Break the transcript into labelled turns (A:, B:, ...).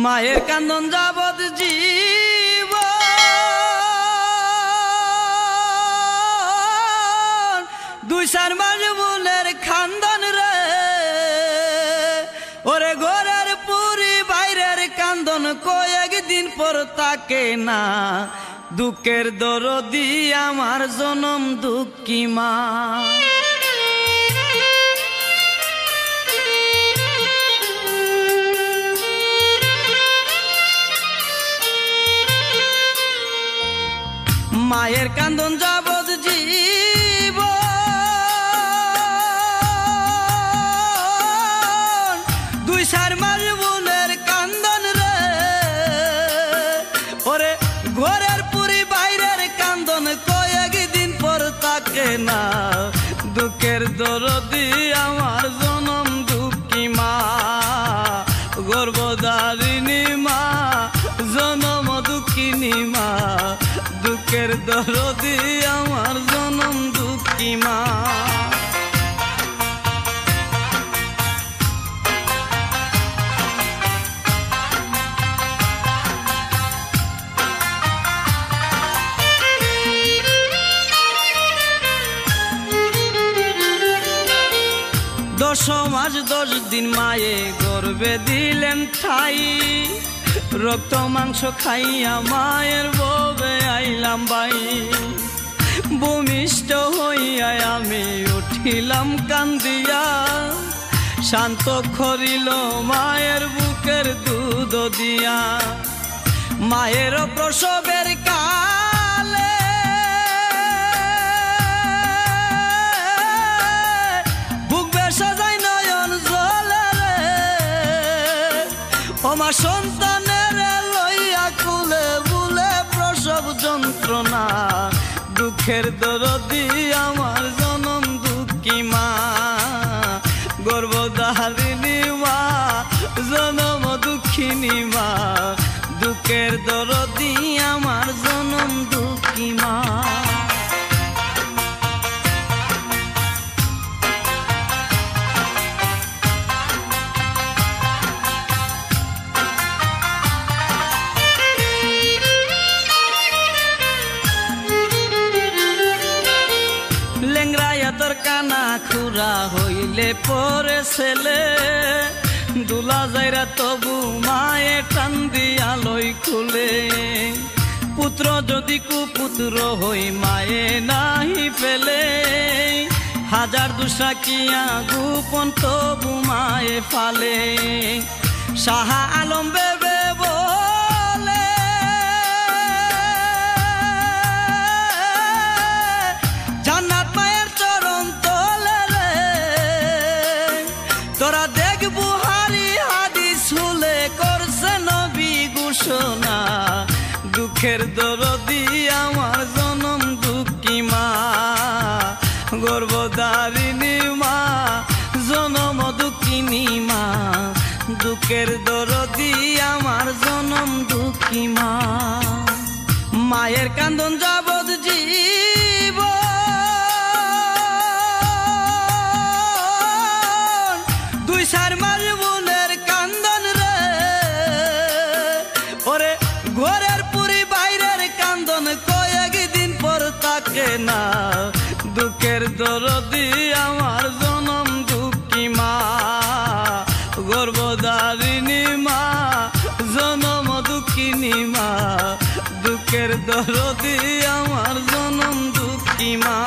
A: মায়ের কান্দন যাবৎ জীব দুই চার মাস বুনের খান্দন রে ওরে ঘরের পুরি বাইরের কান্দন কয়েকদিন পর তাকে না দুঃখের দরদি আমার জনম দুঃখী মা মায়ের কান্দন যাবৎ জীব দুই চার মাস বুনের কান্দন রে ওরে ঘরের পুরি বাইরের কান্দন কয়েকদিন পর তাকে না দুঃখের দরদি আমার জনম দুঃখী মা গর্ভধারিণী মা জনম দুঃখিনী মা দুঃখের দরদি আমার জনম দুঃখী মা দশ মাস 10 দিন মায়ে গর্ভে দিলেন ঠাই রক্ত মাংস খাইয়া মায়ের ববে আইলাম বাই ভূমিষ্ঠ হইয়া আমি উঠিলাম কান্দিয়া শান্ত করিল মায়ের বুকের দুধ দিয়া মায়ের প্রসবের কালে বুক বেশা যায় নয়ন জলে আমার সন্তানের লইয়া কুলে বুলে প্রসব যন্ত্রণা দুঃখের দরদি আমার জনম দুঃখী মা গর্ভধারিণী মা জনম দুঃখিনী মা দুঃখের দরদি আমার জনম দুঃখী মা তোর কানা খুরা হইলে পরে ছেলে দুলা যাইরা তবু মায়ে টান দিয়া লই খুলে পুত্র যদি কুপুত্র হই মায়ে নাহি পেলে হাজার দুসা কিয়া গোপন তবু মায়ে ফালে শাহা আলম বেবে তোরা দেখ বুহারি হাদিস হলে করছে নবী ঘোষণা দুঃখের দরদি আমার জনম দুঃখী মা গর্ভধারিণী মা জনম দুঃখিনী মা দুঃখের দরদি আমার জনম দুঃখী মা মায়ের কান্দন যাবৎ জীব চার মাস বুনের কান্দন রে ওরে ঘরের পুরি বাইরের কান্দন কয়েকদিন পর তাকে না দুঃখের দরদি আমার জনম দুঃখী মা গর্ভধারিণী মা জনম দুঃখিনী মা দুঃখের দরদি আমার জনম দুঃখী মা।